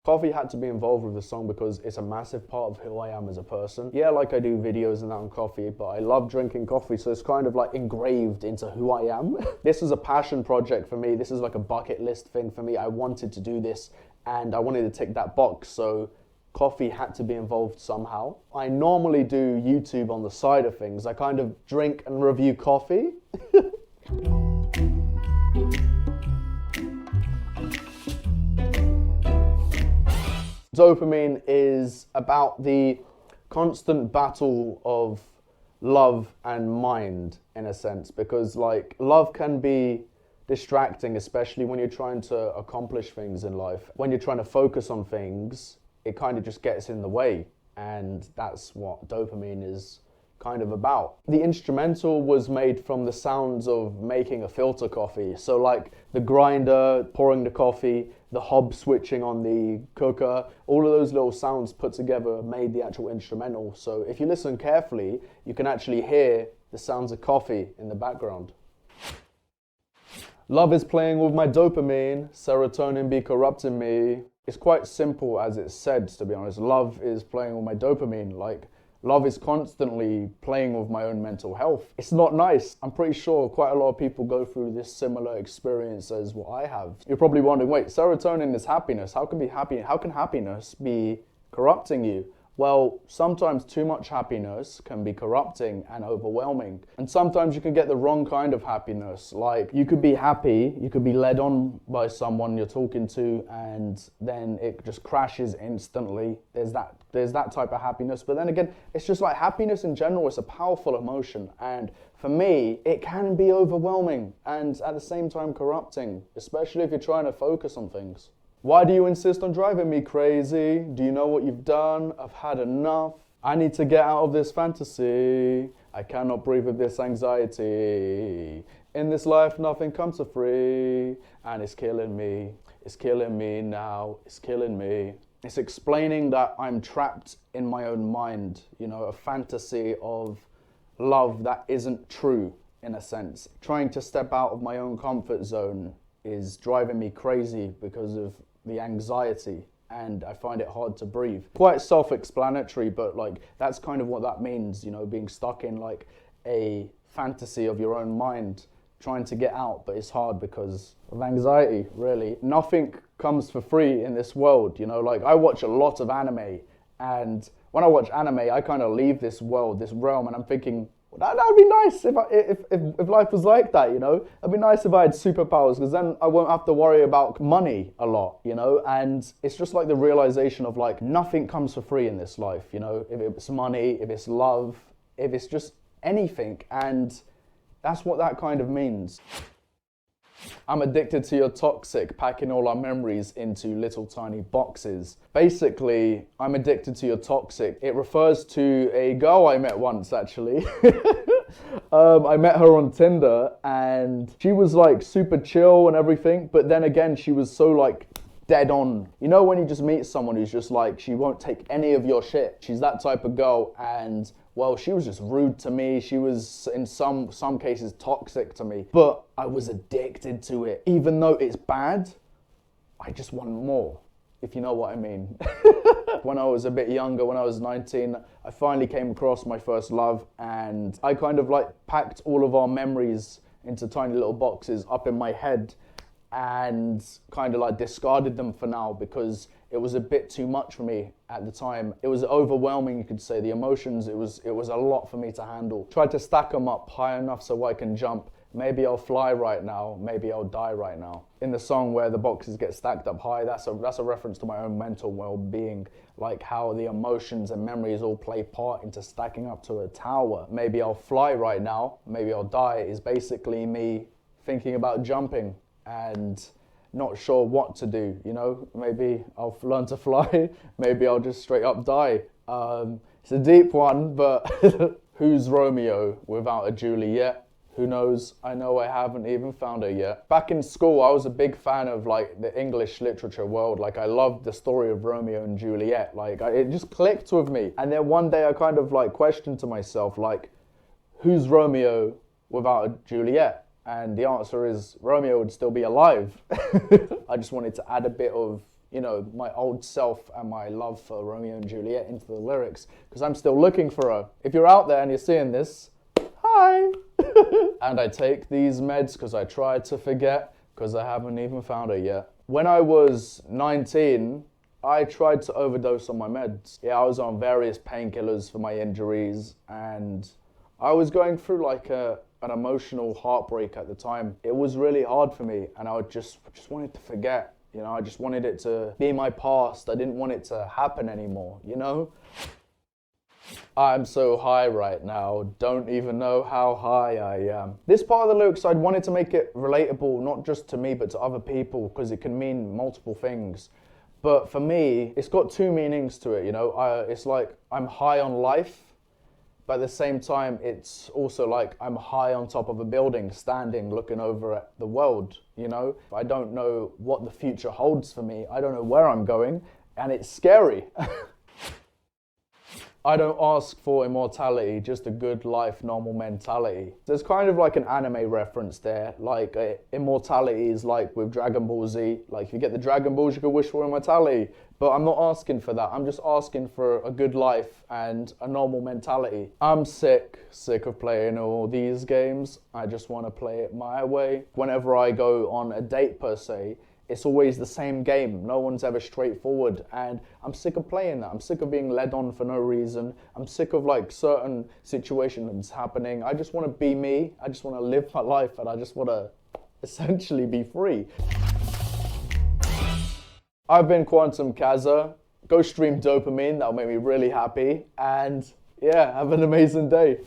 Coffee had to be involved with the song because it's a massive part of who I am as a person. Yeah, like I do videos and that on coffee, but I love drinking coffee, so it's kind of like engraved into who I am. This is a passion project for me. This is like a bucket list thing for me. I wanted to do this and I wanted to tick that box, so coffee had to be involved somehow. I normally do YouTube on the side of things. I kind of drink and review coffee. Dopamine is about the constant battle of love and mind, in a sense, because like love can be distracting, especially when you're trying to accomplish things in life. When you're trying to focus on things, it kind of just gets in the way, and that's what dopamine is kind of about. The instrumental was made from the sounds of making a filter coffee. So like the grinder, pouring the coffee, the hob switching on the cooker, all of those little sounds put together made the actual instrumental. So if you listen carefully, you can actually hear the sounds of coffee in the background. Love is playing with my dopamine, serotonin be corrupting me. It's quite simple as it's said, to be honest. Love is playing with my dopamine. Like, love is constantly playing with my own mental health. It's not nice. I'm pretty sure quite a lot of people go through this similar experience as what I have. You're probably wondering, wait, serotonin is happiness. How can happiness be corrupting you? Well, sometimes too much happiness can be corrupting and overwhelming. And sometimes you can get the wrong kind of happiness. Like, you could be happy, you could be led on by someone you're talking to, and then it just crashes instantly. There's that type of happiness. But then again, it's just like happiness in general, it's a powerful emotion. And for me, it can be overwhelming and at the same time corrupting, especially if you're trying to focus on things. Why do you insist on driving me crazy? Do you know what you've done? I've had enough. I need to get out of this fantasy. I cannot breathe with this anxiety. In this life, nothing comes for free. And it's killing me. It's killing me now. It's killing me. It's explaining that I'm trapped in my own mind. You know, a fantasy of love that isn't true, in a sense. Trying to step out of my own comfort zone is driving me crazy because of the anxiety, and I find it hard to breathe. Quite self-explanatory, but like that's kind of what that means, you know, being stuck in like a fantasy of your own mind, trying to get out, but it's hard because of anxiety, really. Nothing comes for free in this world, you know, like I watch a lot of anime, and when I watch anime, I kind of leave this world, this realm, and I'm thinking, that would be nice if life was like that, you know? It'd be nice if I had superpowers, because then I won't have to worry about money a lot, you know? And it's just like the realization of like, nothing comes for free in this life, you know? If it's money, if it's love, if it's just anything, and that's what that kind of means. I'm addicted to your toxic, packing all our memories into little tiny boxes. Basically, I'm addicted to your toxic. It refers to a girl I met once, actually. I met her on Tinder, and she was like super chill and everything, but then again, she was so like dead on. You know when you just meet someone who's just like, she won't take any of your shit. She's that type of girl, and well, she was just rude to me. She was, in some cases, toxic to me. But I was addicted to it. Even though it's bad, I just want more, if you know what I mean. When I was a bit younger, when I was 19, I finally came across my first love, and I kind of like packed all of our memories into tiny little boxes up in my head and kind of like discarded them for now because it was a bit too much for me at the time. It was overwhelming, you could say. The emotions, it was a lot for me to handle. Tried to stack them up high enough so I can jump. Maybe I'll fly right now, maybe I'll die right now. In the song where the boxes get stacked up high, that's a reference to my own mental well-being, like how the emotions and memories all play part into stacking up to a tower. Maybe I'll fly right now, maybe I'll die is basically me thinking about jumping and not sure what to do, you know? Maybe I'll learn to fly, maybe I'll just straight up die. It's a deep one, but who's Romeo without a Juliet? Who knows? I know I haven't even found her yet. Back in school, I was a big fan of like the English literature world. Like I loved the story of Romeo and Juliet. Like it just clicked with me. And then one day I kind of like questioned to myself, like, who's Romeo without a Juliet? And the answer is Romeo would still be alive. I just wanted to add a bit of you know, my old self and my love for Romeo and Juliet into the lyrics, because I'm still looking for her. If you're out there and you're seeing this, hi! And I take these meds because I tried to forget, because I haven't even found her yet. When I was 19, I tried to overdose on my meds. Yeah, I was on various painkillers for my injuries, and I was going through like an emotional heartbreak at the time. It was really hard for me, and I just wanted to forget. You know, I just wanted it to be my past. I didn't want it to happen anymore, you know? I'm so high right now, don't even know how high I am. This part of the lyrics, I wanted to make it relatable, not just to me, but to other people, because it can mean multiple things. But for me, it's got two meanings to it, you know? It's like I'm high on life, but at the same time, it's also like I'm high on top of a building, standing, looking over at the world, you know? I don't know what the future holds for me. I don't know where I'm going, and it's scary. I don't ask for immortality, just a good life, normal mentality. There's kind of like an anime reference there, like immortality is like with Dragon Ball Z, like if you get the Dragon Balls, you can wish for immortality. But I'm not asking for that, I'm just asking for a good life and a normal mentality. I'm sick of playing all these games. I just want to play it my way. Whenever I go on a date per se, it's always the same game. No one's ever straightforward, and I'm sick of playing that. I'm sick of being led on for no reason. I'm sick of like certain situations happening. I just want to be me. I just want to live my life, and I just want to essentially be free. I've been QuantumCaza. Go stream Dopamine. That'll make me really happy. And yeah, have an amazing day.